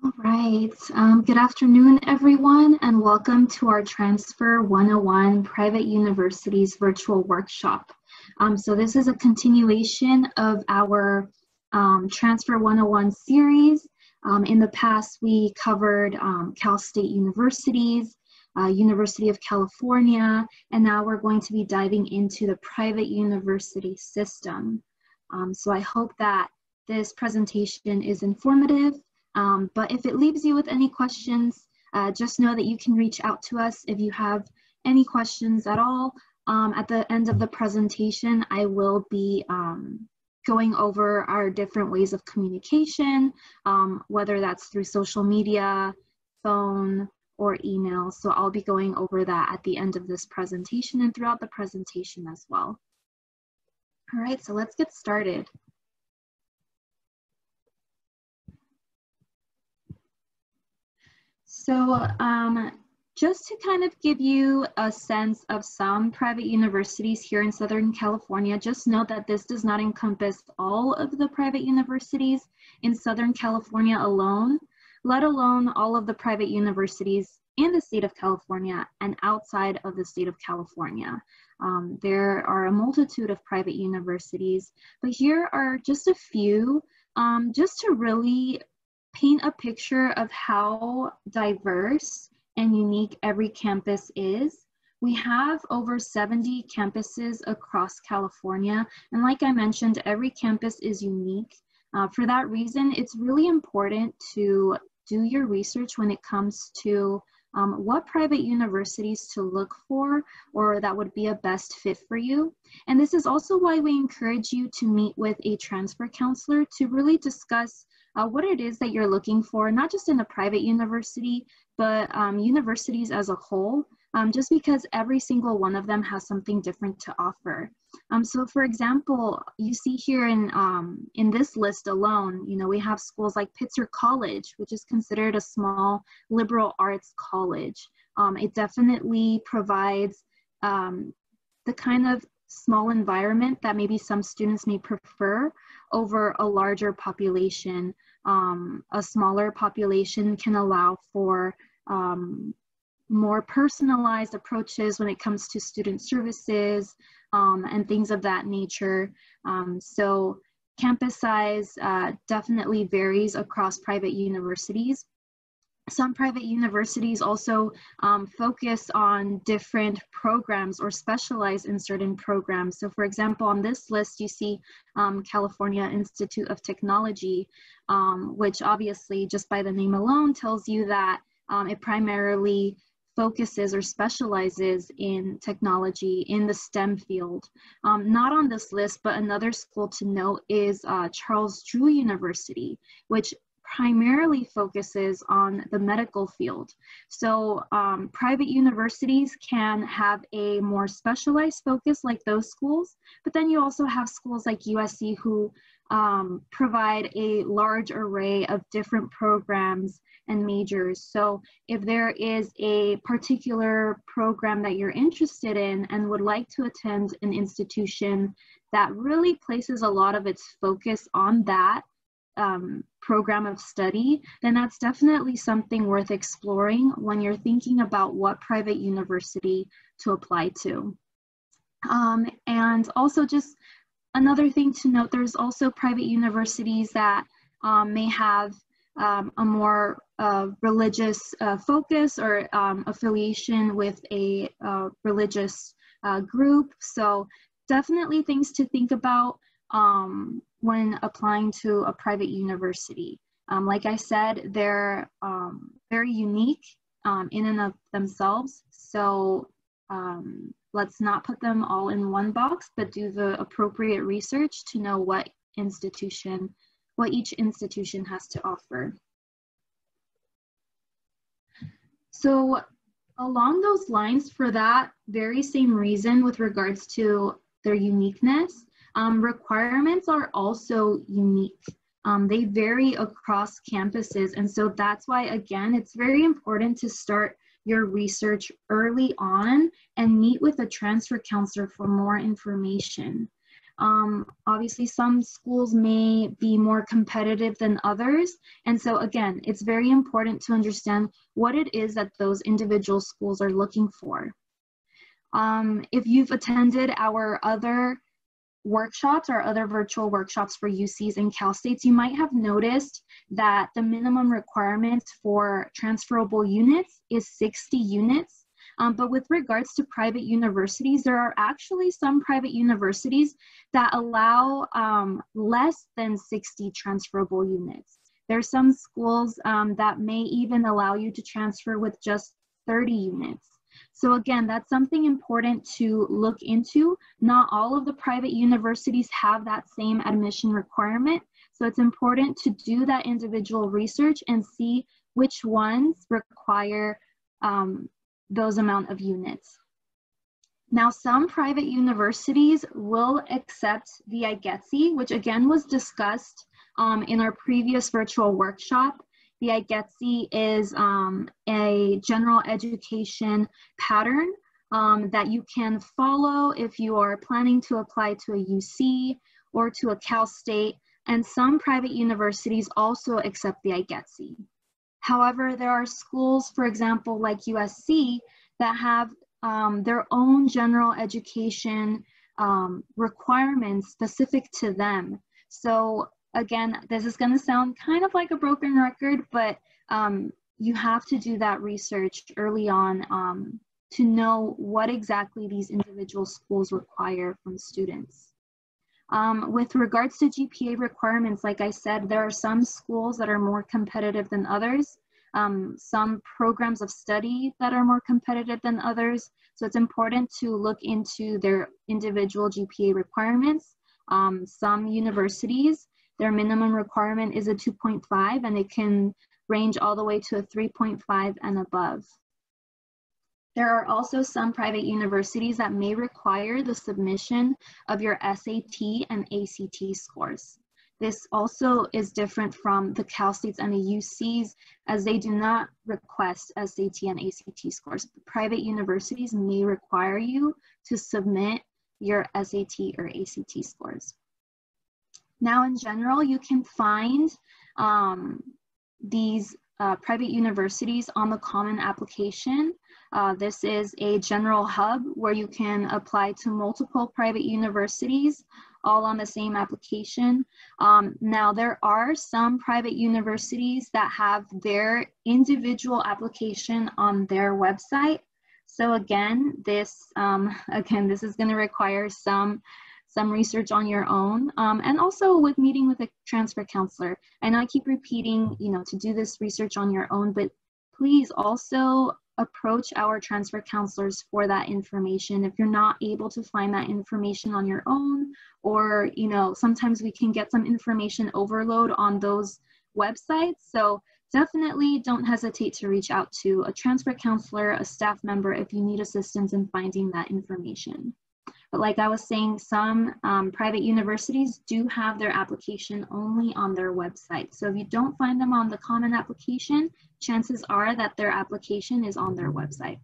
All right. Good afternoon, everyone, and welcome to our Transfer 101 Private Universities virtual workshop. So this is a continuation of our Transfer 101 series. In the past, we covered Cal State Universities, University of California, and now we're going to be diving into the private university system. So I hope that this presentation is informative. But if it leaves you with any questions, just know that you can reach out to us if you have any questions at all. At the end of the presentation, I will be going over our different ways of communication, whether that's through social media, phone, or email. So I'll be going over that at the end of this presentation and throughout the presentation as well. All right, so let's get started. So just to kind of give you a sense of some private universities here in Southern California, just note that this does not encompass all of the private universities in Southern California alone, let alone all of the private universities in the state of California and outside of the state of California. There are a multitude of private universities, but here are just a few just to really paint a picture of how diverse and unique every campus is. We have over 70 campuses across California, and like I mentioned, every campus is unique. For that reason, it's really important to do your research when it comes to what private universities to look for or that would be a best fit for you. And this is also why we encourage you to meet with a transfer counselor to really discuss what it is that you're looking for, not just in a private university, but universities as a whole, just because every single one of them has something different to offer. So for example, you see here in this list alone, you know, we have schools like Pitzer College, which is considered a small liberal arts college. It definitely provides the kind of small environment that maybe some students may prefer over a larger population. A smaller population can allow for more personalized approaches when it comes to student services and things of that nature. So campus size definitely varies across private universities. Some private universities also focus on different programs or specialize in certain programs. So for example, on this list, you see California Institute of Technology, which obviously just by the name alone tells you that it primarily focuses or specializes in technology in the STEM field. Not on this list, but another school to note is Charles Drew University, which primarily focuses on the medical field. So private universities can have a more specialized focus like those schools, but then you also have schools like USC who provide a large array of different programs and majors. So if there is a particular program that you're interested in and would like to attend an institution that really places a lot of its focus on that program of study, then that's definitely something worth exploring when you're thinking about what private university to apply to. And also just another thing to note, there's also private universities that may have a more religious focus or affiliation with a religious group. So definitely things to think about when applying to a private university. Like I said, they're very unique in and of themselves. So let's not put them all in one box, but do the appropriate research to know what each institution has to offer. So along those lines, for that very same reason with regards to their uniqueness, requirements are also unique. They vary across campuses. And so that's why, again, it's very important to start your research early on and meet with a transfer counselor for more information. Obviously, some schools may be more competitive than others. And so again, it's very important to understand what it is that those individual schools are looking for. If you've attended our other workshops or other virtual workshops for UCs and Cal States, you might have noticed that the minimum requirement for transferable units is 60 units. But with regards to private universities, there are actually some private universities that allow less than 60 transferable units. There are some schools that may even allow you to transfer with just 30 units. So again, that's something important to look into. Not all of the private universities have that same admission requirement. So it's important to do that individual research and see which ones require those amount of units. Now, some private universities will accept the IGETC, which again was discussed in our previous virtual workshop. The IGETC is a general education pattern that you can follow if you are planning to apply to a UC or to a Cal State, and some private universities also accept the IGETC. However, there are schools, for example, like USC, that have their own general education requirements specific to them. So again, this is going to sound kind of like a broken record, but you have to do that research early on to know what exactly these individual schools require from students. With regards to GPA requirements, like I said, there are some schools that are more competitive than others, some programs of study that are more competitive than others. So it's important to look into their individual GPA requirements. Some universities, their minimum requirement is a 2.5, and it can range all the way to a 3.5 and above. There are also some private universities that may require the submission of your SAT and ACT scores. This also is different from the Cal States and the UCs, as they do not request SAT and ACT scores. Private universities may require you to submit your SAT or ACT scores. Now, in general, you can find these private universities on the Common Application. This is a general hub where you can apply to multiple private universities, all on the same application. Now, there are some private universities that have their individual application on their website. So again, this is going to require some research on your own, and also with meeting with a transfer counselor. I know I keep repeating, to do this research on your own, but please also approach our transfer counselors for that information. If you're not able to find that information on your own, or, sometimes we can get some information overload on those websites. So definitely don't hesitate to reach out to a transfer counselor, a staff member, if you need assistance in finding that information. But like I was saying, some private universities do have their application only on their website. So if you don't find them on the Common Application, chances are that their application is on their website.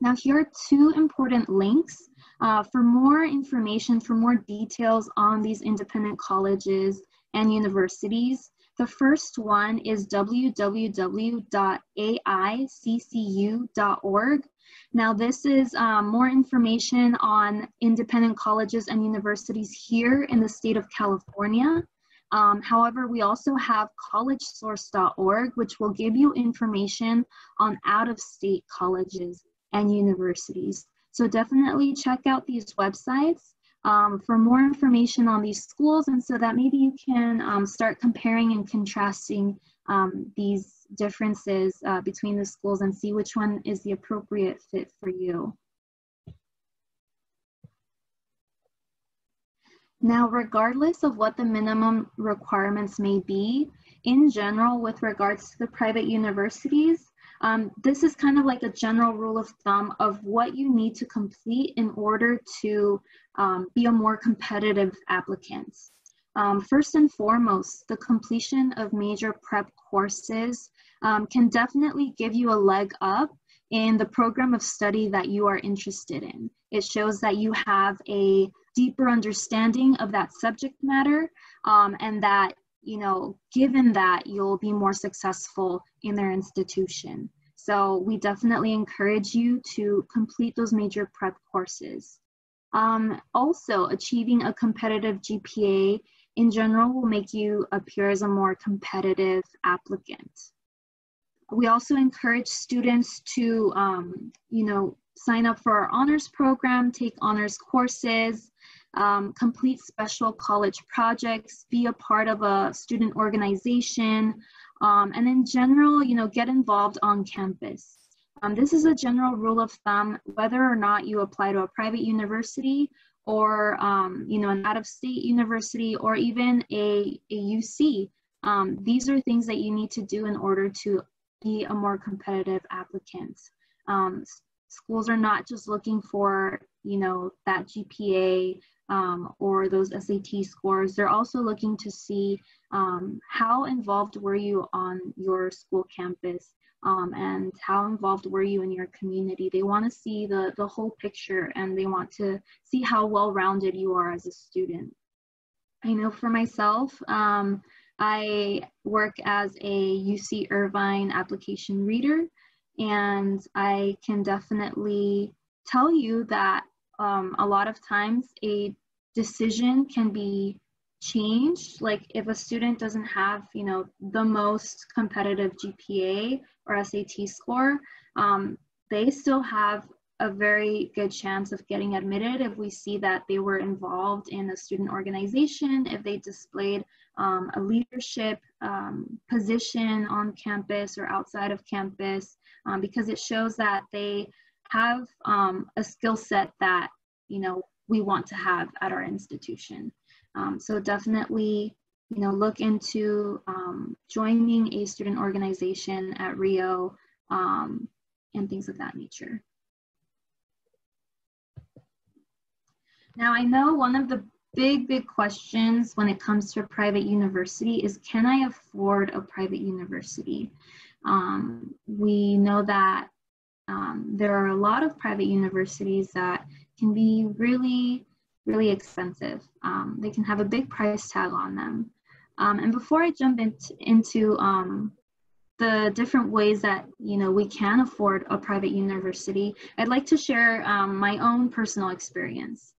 Now, here are two important links for more information, for more details on these independent colleges and universities. The first one is www.aiccu.org. Now, this is more information on independent colleges and universities here in the state of California. However, we also have collegesource.org, which will give you information on out-of-state colleges and universities. So definitely check out these websites for more information on these schools, and so that maybe you can start comparing and contrasting these differences between the schools and see which one is the appropriate fit for you. Now, regardless of what the minimum requirements may be, in general, with regards to the private universities, this is kind of like a general rule of thumb of what you need to complete in order to be a more competitive applicant. First and foremost, the completion of major prep courses can definitely give you a leg up in the program of study that you are interested in. It shows that you have a deeper understanding of that subject matter, and that, given that, you'll be more successful in their institution. So we definitely encourage you to complete those major prep courses. Also, achieving a competitive GPA in general will make you appear as a more competitive applicant. We also encourage students to, sign up for our honors program, take honors courses, complete special college projects, be a part of a student organization, and in general, get involved on campus. This is a general rule of thumb, whether or not you apply to a private university or, an out-of-state university or even a UC. These are things that you need to do in order to be a more competitive applicant. Schools are not just looking for, that GPA or those SAT scores. They're also looking to see how involved were you on your school campus, and how involved were you in your community. They want to see the whole picture, and they want to see how well-rounded you are as a student. I know for myself, I work as a UC Irvine application reader, and I can definitely tell you that a lot of times a decision can be changed. Like if a student doesn't have, the most competitive GPA or SAT score, they still have a very good chance of getting admitted if we see that they were involved in a student organization, if they displayed a leadership position on campus or outside of campus, because it shows that they have a skill set that, we want to have at our institution. So definitely, look into joining a student organization at Rio and things of that nature. Now, I know one of the big questions when it comes to a private university is, can I afford a private university? We know that there are a lot of private universities that can be really expensive. They can have a big price tag on them. And before I jump into the different ways that we can afford a private university, I'd like to share my own personal experience.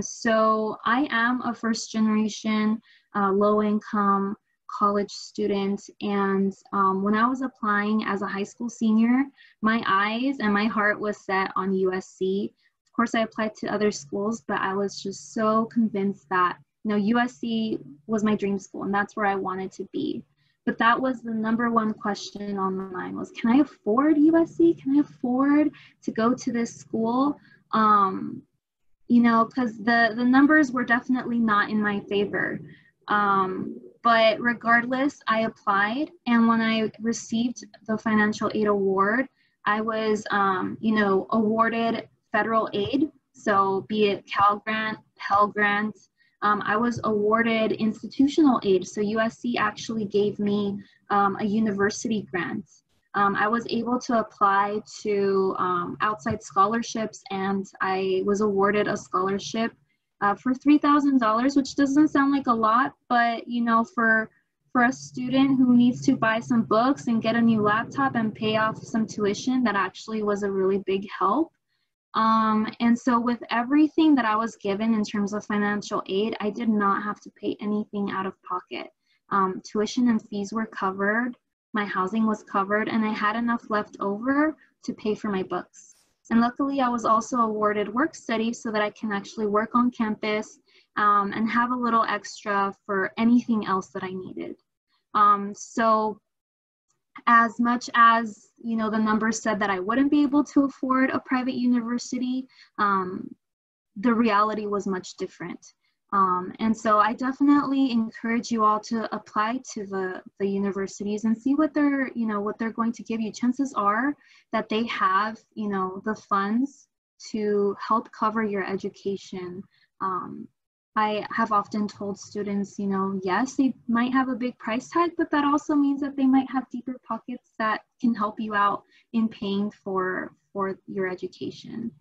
So I am a first generation low-income college student, and when I was applying as a high school senior, my eyes and my heart was set on USC. Of course, I applied to other schools, but I was just so convinced that USC was my dream school, and that's where I wanted to be. But that was the number one question on my mind was, can I afford USC? Can I afford to go to this school? Because the numbers were definitely not in my favor. But regardless, I applied, and when I received the financial aid award, I was, awarded federal aid. So be it Cal Grant, Pell Grant, I was awarded institutional aid. So USC actually gave me a university grant. I was able to apply to outside scholarships, and I was awarded a scholarship for $3,000, which doesn't sound like a lot, but for a student who needs to buy some books and get a new laptop and pay off some tuition, that actually was a really big help. And so with everything that I was given in terms of financial aid, I did not have to pay anything out of pocket. Tuition and fees were covered, my housing was covered, and I had enough left over to pay for my books. And luckily, I was also awarded work study so that I can actually work on campus and have a little extra for anything else that I needed. So as much as, the numbers said that I wouldn't be able to afford a private university, the reality was much different. And so I definitely encourage you all to apply to the universities and see what they're going to give you. Chances are that they have, the funds to help cover your education. I have often told students, yes, they might have a big price tag, but that also means that they might have deeper pockets that can help you out in paying for your education.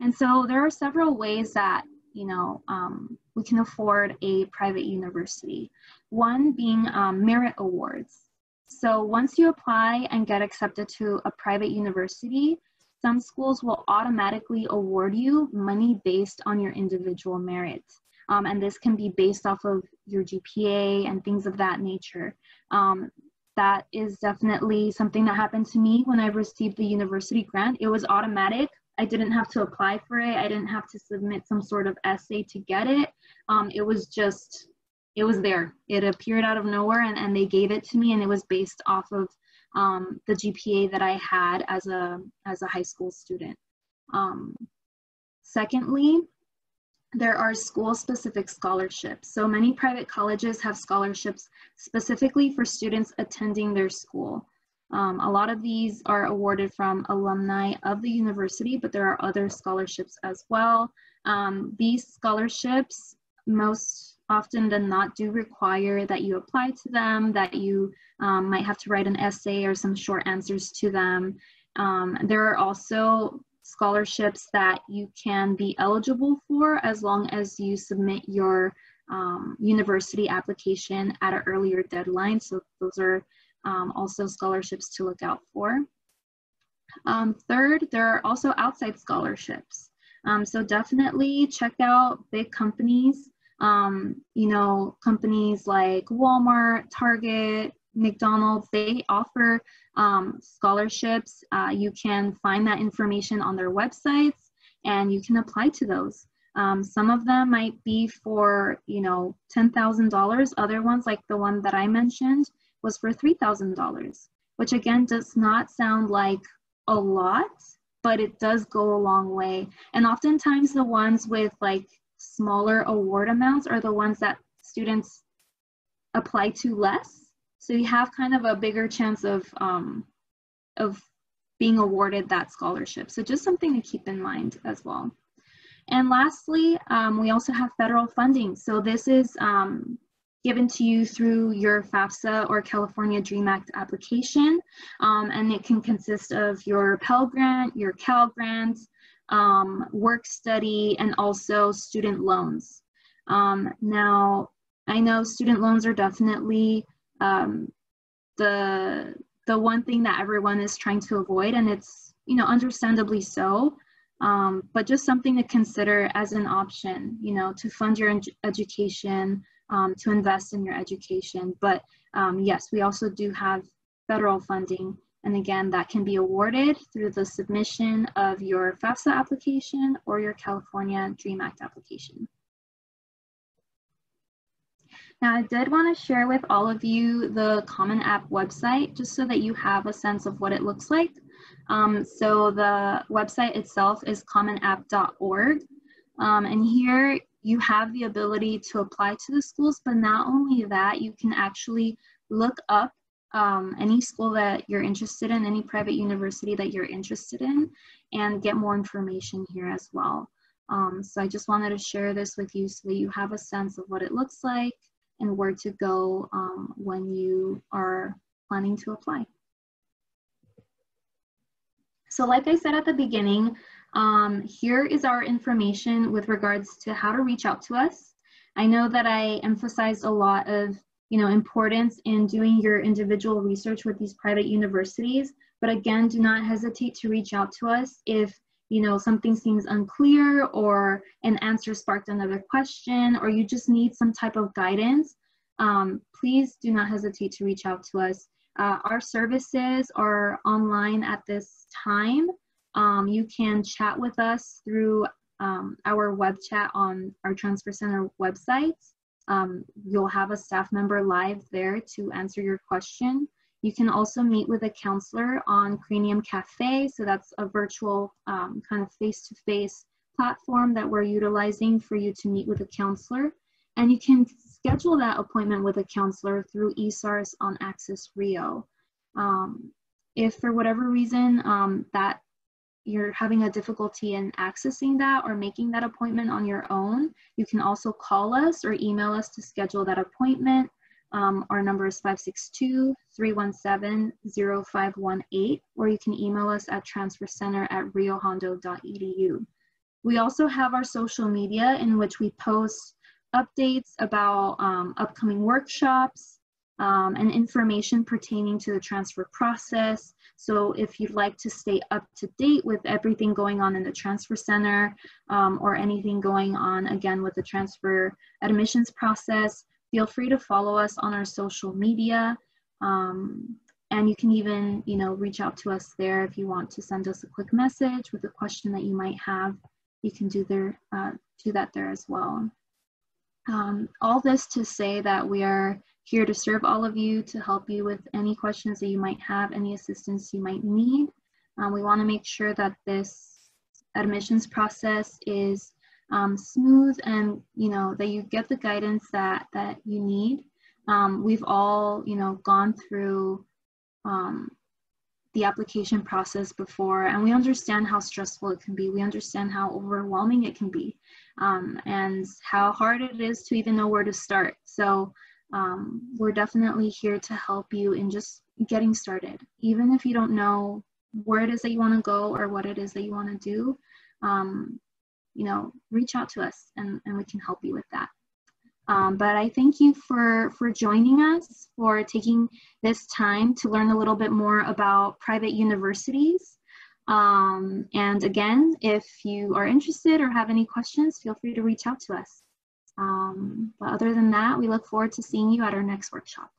And so there are several ways that we can afford a private university. One being merit awards. So once you apply and get accepted to a private university, some schools will automatically award you money based on your individual merit. And this can be based off of your GPA and things of that nature. That is definitely something that happened to me when I received the university grant. It was automatic. I didn't have to apply for it. I didn't have to submit some sort of essay to get it. It was there. It appeared out of nowhere, and they gave it to me, and it was based off of the GPA that I had as a high school student. Secondly, there are school-specific scholarships. So many private colleges have scholarships specifically for students attending their school. A lot of these are awarded from alumni of the university, but there are other scholarships as well. These scholarships, most often than not, do require that you apply to them, that you might have to write an essay or some short answers to them. There are also scholarships that you can be eligible for as long as you submit your university application at an earlier deadline. So those are also scholarships to look out for. Third, there are also outside scholarships. So definitely check out big companies, companies like Walmart, Target, McDonald's. They offer scholarships. You can find that information on their websites, and you can apply to those. Some of them might be for, $10,000. Other ones, like the one that I mentioned, was for $3,000, which again does not sound like a lot, but it does go a long way. And oftentimes the ones with like smaller award amounts are the ones that students apply to less. So you have kind of a bigger chance of being awarded that scholarship. So just something to keep in mind as well. And lastly, we also have federal funding. So this is given to you through your FAFSA or California DREAM Act application. And it can consist of your Pell Grant, your Cal Grant, work study, and also student loans. Now, I know student loans are definitely the one thing that everyone is trying to avoid, and it's, understandably so. But just something to consider as an option, to fund your education, to invest in your education. But yes, we also do have federal funding. And again, that can be awarded through the submission of your FAFSA application or your California DREAM Act application. Now, I did want to share with all of you the Common App website, just so that you have a sense of what it looks like. So the website itself is commonapp.org. And here you have the ability to apply to the schools, but not only that, you can actually look up any school that you're interested in, any private university that you're interested in, and get more information here as well. So I just wanted to share this with you so that you have a sense of what it looks like and where to go when you are planning to apply. So like I said at the beginning, here is our information with regards to how to reach out to us. I know that I emphasized a lot of importance in doing your individual research with these private universities, but again, do not hesitate to reach out to us if something seems unclear, or an answer sparked another question, or you just need some type of guidance. Please do not hesitate to reach out to us. Our services are online at this time. You can chat with us through our web chat on our Transfer Center website. You'll have a staff member live there to answer your question. You can also meet with a counselor on Cranium Cafe. So that's a virtual kind of face-to-face platform that we're utilizing for you to meet with a counselor. And you can schedule that appointment with a counselor through eSARS on Access Rio. If for whatever reason that you're having a difficulty in accessing that or making that appointment on your own, you can also call us or email us to schedule that appointment. Our number is 562-317-0518, or you can email us at transfercenter@riohondo.edu. We also have our social media in which we post updates about upcoming workshops and information pertaining to the transfer process. So if you'd like to stay up to date with everything going on in the transfer center or anything going on again with the transfer admissions process, feel free to follow us on our social media. And you can even, reach out to us there if you want to send us a quick message with a question that you might have. You can do that there as well. All this to say that we are here to serve all of you, to help you with any questions that you might have, any assistance you might need. We want to make sure that this admissions process is smooth and, that you get the guidance that you need. We've all, gone through the application process before, and we understand how stressful it can be. We understand how overwhelming it can be, and how hard it is to even know where to start. So we're definitely here to help you in just getting started. Even if you don't know where it is that you want to go or what it is that you want to do, reach out to us and we can help you with that. But I thank you for joining us, for taking this time to learn a little bit more about private universities. And again, if you are interested or have any questions, feel free to reach out to us. But other than that, we look forward to seeing you at our next workshop.